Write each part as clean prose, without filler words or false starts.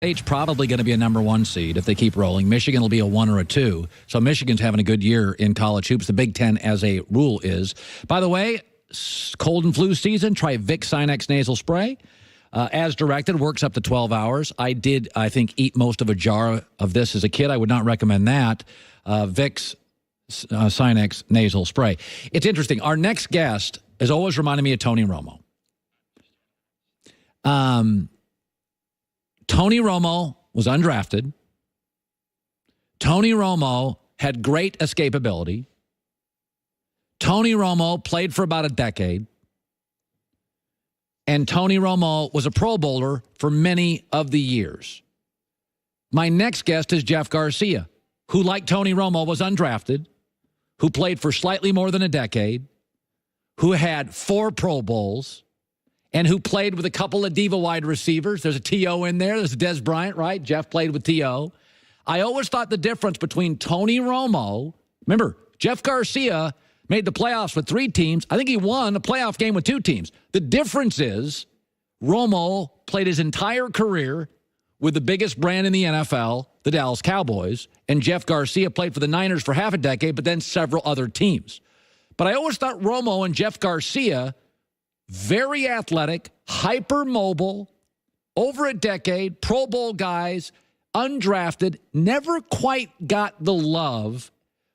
State's probably going to be a number 1 seed if they keep rolling. Michigan will be a 1 or a 2. So Michigan's having a good year in college hoops. The Big Ten, as a rule, is. By the way, cold and flu season, try Vicks Sinex nasal spray. As directed, works up to 12 hours. I did, I think, eat most of a jar of this as a kid. I would not recommend that. Vicks Sinex nasal spray. It's interesting. Our next guest has always reminded me of Tony Romo. Tony Romo was undrafted. Tony Romo had great escapability. Tony Romo played for about a decade. And Tony Romo was a Pro Bowler for many of the years. My next guest is Jeff Garcia, who, like Tony Romo, was undrafted, who played for slightly more than a decade, who had 4 Pro Bowls, and who played with a couple of diva wide receivers. There's a T.O. in there. There's a Des Bryant, right? Jeff played with T.O. I always thought the difference between Tony Romo, remember, Jeff Garcia made the playoffs with 3 teams. I think he won a playoff game with 2 teams. The difference is Romo played his entire career with the biggest brand in the NFL, the Dallas Cowboys, and Jeff Garcia played for the Niners for half a decade, but then several other teams. But I always thought Romo and Jeff Garcia, very athletic, hyper-mobile, over a decade, Pro Bowl guys, undrafted, never quite got the love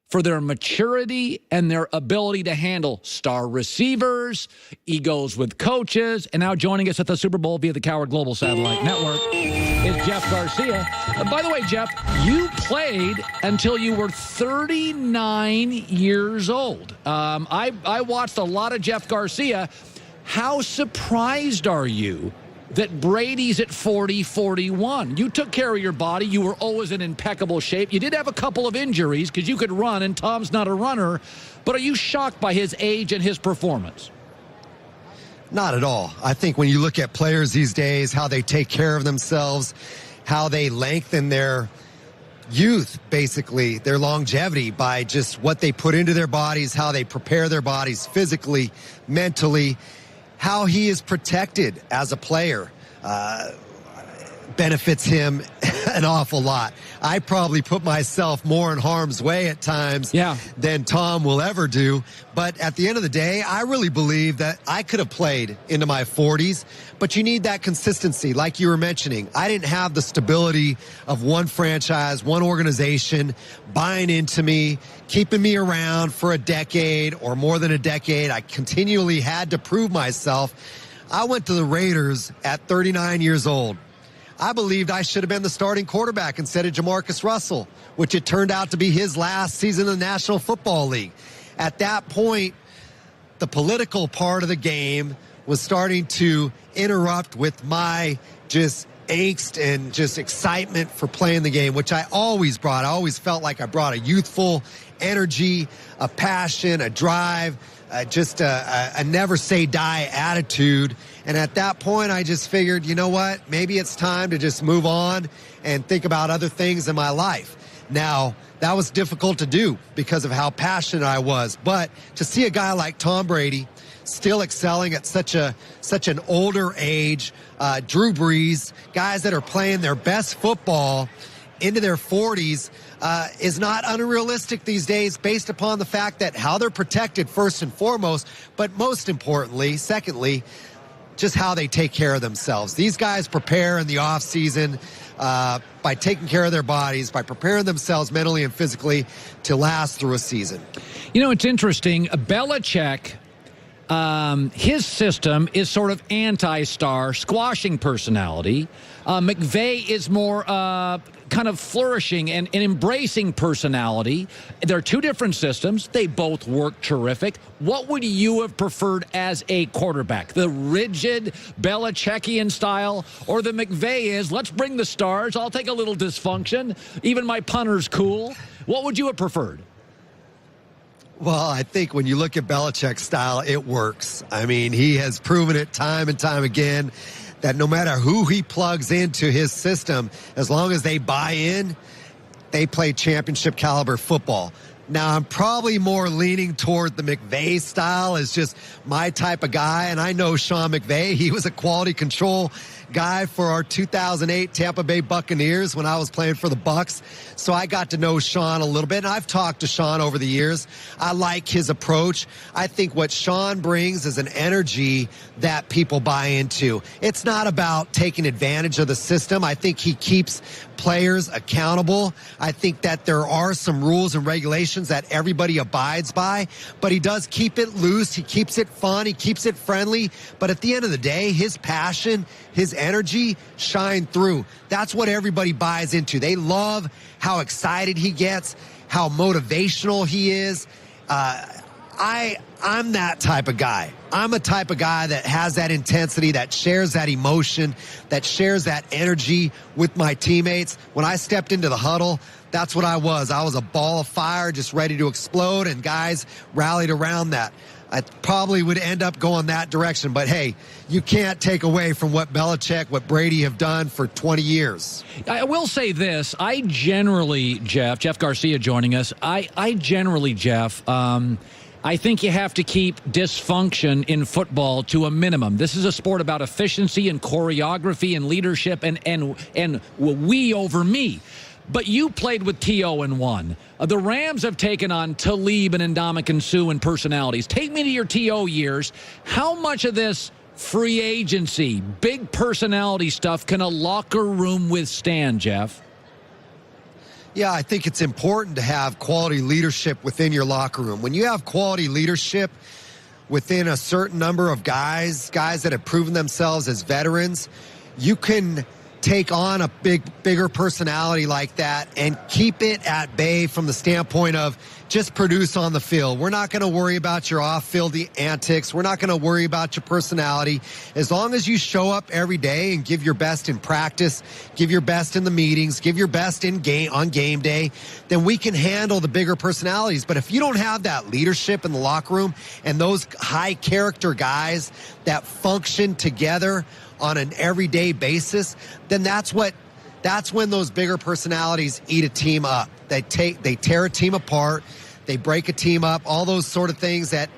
for their maturity and their ability to handle star receivers, egos with coaches, and now joining us at the Super Bowl via the Coward Global Satellite Network is Jeff Garcia. By the way, Jeff, you played until you were 39 years old. I watched a lot of Jeff Garcia. How surprised are you that Brady's at 40, 41? You took care of your body. You were always in impeccable shape. You did have a couple of injuries because you could run, and Tom's not a runner. But are you shocked by his age and his performance? Not at all. I think when you look at players these days, how they take care of themselves, how they lengthen their youth, basically, their longevity by just what they put into their bodies, how they prepare their bodies physically, mentally, how he is protected as a player benefits him an awful lot. I probably put myself more in harm's way at times than Tom will ever do. But at the end of the day, I really believe that I could have played into my 40s, but you need that consistency. Like you were mentioning, I didn't have the stability of one franchise, one organization buying into me, keeping me around for a decade or more than a decade. I continually had to prove myself. I went to the Raiders at 39 years old. I believed I should have been the starting quarterback instead of Jamarcus Russell, which it turned out to be his last season in the National Football League. At that point, the political part of the game was starting to interrupt with my just angst and just excitement for playing the game, which I always brought. I always felt like I brought a youthful energy, a passion, a drive, just a never say die attitude. And at that point, I just figured, you know what, maybe it's time to just move on and think about other things in my life. Now, that was difficult to do because of how passionate I was. But to see a guy like Tom Brady still excelling at such an older age, Drew Brees, guys that are playing their best football into their 40s, is not unrealistic these days based upon the fact that how they're protected first and foremost, but most importantly, secondly, just how they take care of themselves. These guys prepare in the offseason by taking care of their bodies, by preparing themselves mentally and physically to last through a season. You know, it's interesting. Belichick, his system is sort of anti-star, squashing personality. McVay is more kind of flourishing and embracing personality. They're two different systems. They both work terrific. What would you have preferred as a quarterback? The rigid Belichickian style, or the McVay is, let's bring the stars, I'll take a little dysfunction, even my punter's cool. What would you have preferred? Well, I think when you look at Belichick's style, it works. I mean, he has proven it time and time again that no matter who he plugs into his system, as long as they buy in, they play championship caliber football. Now, I'm probably more leaning toward the McVay style as just my type of guy. And I know Sean McVay. He was a quality control guy for our 2008 Tampa Bay Buccaneers when I was playing for the Bucs. So I got to know Sean a little bit, and I've talked to Sean over the years. I like his approach. I think what Sean brings is an energy that people buy into. It's not about taking advantage of the system. I think he keeps players accountable. I think that there are some rules and regulations that everybody abides by, but he does keep it loose. He keeps it fun. He keeps it friendly. But at the end of the day, his passion, his energy shine through. That's what everybody buys into. They love how excited he gets, how motivational he is. I'm that type of guy. I'm a type of guy that has that intensity, that shares that emotion, that shares that energy with my teammates. When I stepped into the huddle, that's what I was. I was a ball of fire just ready to explode, and guys rallied around that. I probably would end up going that direction. But, hey, you can't take away from what Belichick, what Brady have done for 20 years. I will say this. I generally, Jeff Garcia joining us, I generally, Jeff, I think you have to keep dysfunction in football to a minimum. This is a sport about efficiency and choreography and leadership and we over me. But you played with T.O. and won. The Rams have taken on Talib and Ndamukong Suh and personalities. Take me to your T.O. years. How much of this free agency, big personality stuff can a locker room withstand, Jeff? Yeah, I think it's important to have quality leadership within your locker room. When you have quality leadership within a certain number of guys that have proven themselves as veterans, you can take on a bigger personality like that and keep it at bay from the standpoint of just produce on the field. We're not going to worry about your off-field antics. We're not going to worry about your personality. As long as you show up every day and give your best in practice, give your best in the meetings, give your best on game day, then we can handle the bigger personalities. But if you don't have that leadership in the locker room and those high character guys that function together on an everyday basis, then that's when those bigger personalities eat a team up. They tear a team apart, they break a team up, all those sort of things that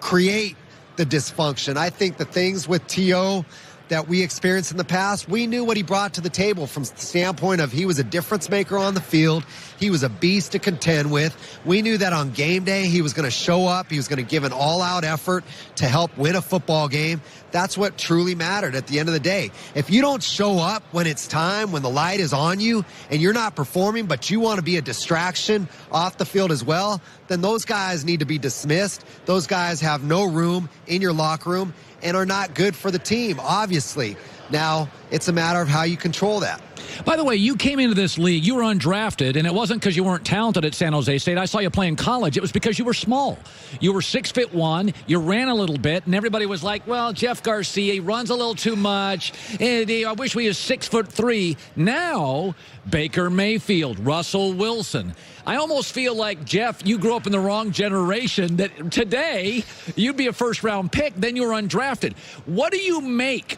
create the dysfunction. I think the things with T.O. that we experienced in the past, we knew what he brought to the table from the standpoint of he was a difference maker on the field. He was a beast to contend with. We knew that on game day he was going to show up. He was going to give an all-out effort to help win a football game. That's what truly mattered at the end of the day. If you don't show up when it's time, when the light is on you, and you're not performing, but you want to be a distraction off the field as well, then those guys need to be dismissed. Those guys have no room in your locker room and are not good for the team, obviously. Now, it's a matter of how you control that. By the way, you came into this league, you were undrafted, and it wasn't because you weren't talented at San Jose State. I saw you play in college. It was because you were small. You were 6'1", you ran a little bit, and everybody was like, well, Jeff Garcia, he runs a little too much. I wish we was 6'3". Now, Baker Mayfield, Russell Wilson. I almost feel like, Jeff, you grew up in the wrong generation, that today you'd be a first-round pick, then you were undrafted. What do you make?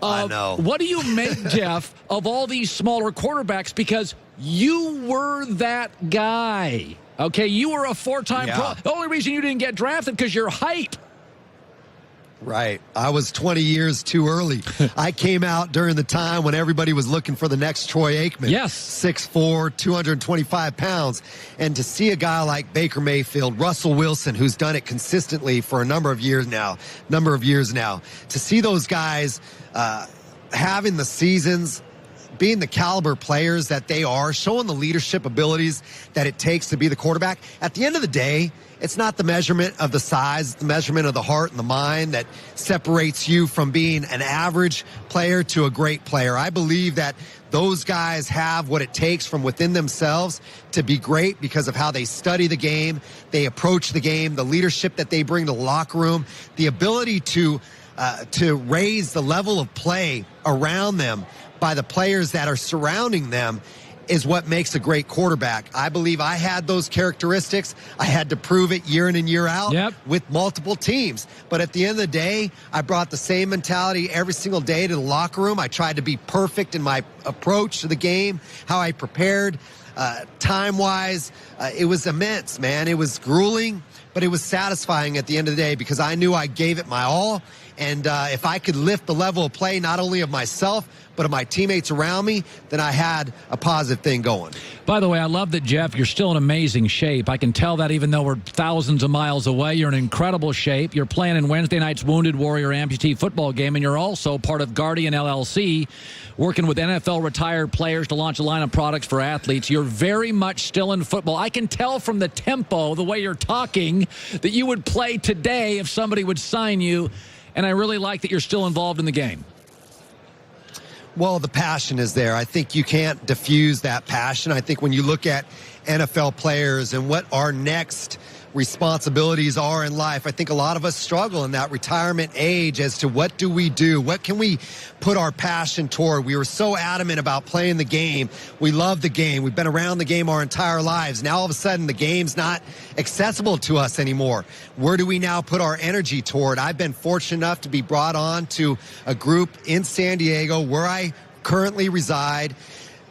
I know. What do you make, Jeff, of all these smaller quarterbacks? Because you were that guy. Okay, you were a four-time pro. The only reason you didn't get drafted because your height. Right. I was 20 years too early. I came out during the time when everybody was looking for the next Troy Aikman. Yes. 6'4", 225 pounds. And to see a guy like Baker Mayfield, Russell Wilson, who's done it consistently for a number of years now, to see those guys having the seasons, being the caliber players that they are, showing the leadership abilities that it takes to be the quarterback. At the end of the day, it's not the measurement of the size, it's the measurement of the heart and the mind that separates you from being an average player to a great player. I believe that those guys have what it takes from within themselves to be great because of how they study the game, they approach the game, the leadership that they bring to the locker room, the ability to raise the level of play around them by the players that are surrounding them. is what makes a great quarterback. I believe I had those characteristics. I had to prove it year in and year out with multiple teams. But at the end of the day, I brought the same mentality every single day to the locker room. I tried to be perfect in my approach to the game, how I prepared, time-wise. It was immense, man. It was grueling, but it was satisfying at the end of the day because I knew I gave it my all. And if I could lift the level of play, not only of myself, but of my teammates around me, then I had a positive thing going. By the way, I love that, Jeff, you're still in amazing shape. I can tell that even though we're thousands of miles away, you're in incredible shape. You're playing in Wednesday night's Wounded Warrior amputee football game, and you're also part of Guardian LLC, working with NFL retired players to launch a line of products for athletes. You're very much still in football. I can tell from the tempo, the way you're talking, that you would play today if somebody would sign you, and I really like that you're still involved in the game. Well, the passion is there. I think you can't diffuse that passion. I think when you look at NFL players and what our next responsibilities are in life, I think a lot of us struggle in that retirement age as to what do we do? What can we put our passion toward? We were so adamant about playing the game. We love the game. We've been around the game our entire lives. Now all of a sudden the game's not accessible to us anymore. Where do we now put our energy toward? I've been fortunate enough to be brought on to a group in San Diego where I currently reside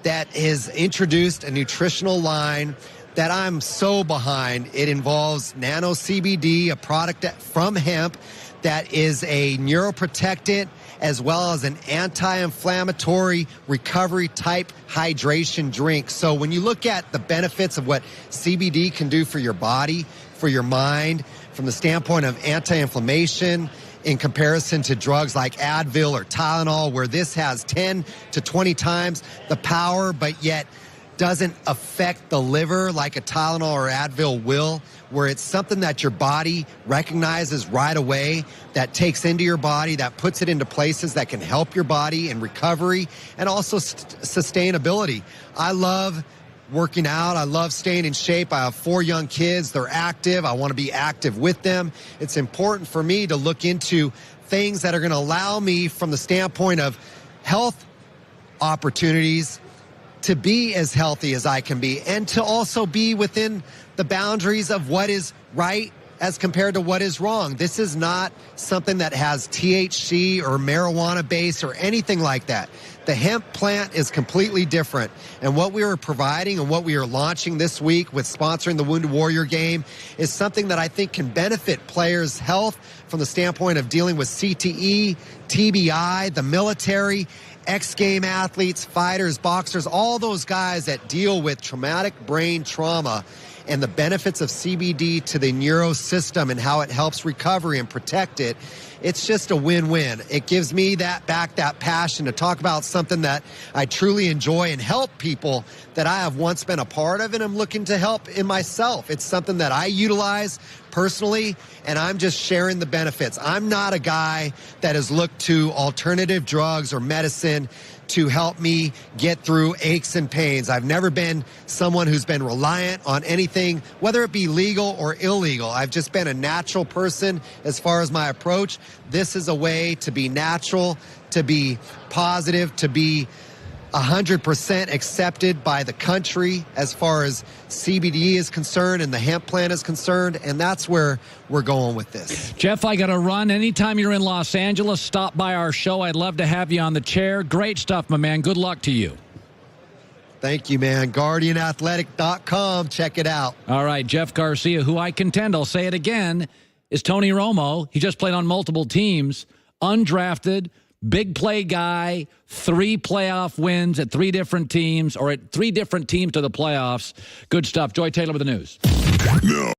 that has introduced a nutritional line that I'm so behind. It involves nano CBD, a product from hemp that is a neuroprotectant as well as an anti-inflammatory recovery type hydration drink. So when you look at the benefits of what CBD can do for your body, for your mind, from the standpoint of anti-inflammation, in comparison to drugs like Advil or Tylenol, where this has 10 to 20 times the power, but yet doesn't affect the liver like a Tylenol or Advil will, where it's something that your body recognizes right away, that takes into your body, that puts it into places that can help your body in recovery and also sustainability. I love working out. I love staying in shape. I have 4 young kids. They're active. I want to be active with them. It's important for me to look into things that are going to allow me from the standpoint of health opportunities to be as healthy as I can be and to also be within the boundaries of what is right as compared to what is wrong. This is not something that has THC or marijuana base or anything like that. The hemp plant is completely different. And what we are providing and what we are launching this week with sponsoring the Wounded Warrior game is something that I think can benefit players' health from the standpoint of dealing with CTE, TBI, the military, X-game athletes, fighters, boxers, all those guys that deal with traumatic brain trauma and the benefits of CBD to the neuro system and how it helps recovery and protect it. It's just a win-win. It gives me that passion to talk about something that I truly enjoy and help people that I have once been a part of and I'm looking to help in myself. It's something that I utilize personally, and I'm just sharing the benefits. I'm not a guy that has looked to alternative drugs or medicine to help me get through aches and pains. I've never been someone who's been reliant on anything, whether it be legal or illegal. I've just been a natural person as far as my approach. This is a way to be natural, to be positive, to be 100% accepted by the country as far as CBD is concerned and the hemp plant is concerned, and that's where we're going with this. Jeff, I got to run. Anytime you're in Los Angeles, stop by our show. I'd love to have you on the chair. Great stuff, my man. Good luck to you. Thank you, man. GuardianAthletic.com. Check it out. All right, Jeff Garcia, who I contend, I'll say it again, is Tony Romo. He just played on multiple teams, undrafted, big play guy, 3 playoff wins at 3 different teams or at 3 different teams to the playoffs. Good stuff. Joy Taylor with the news.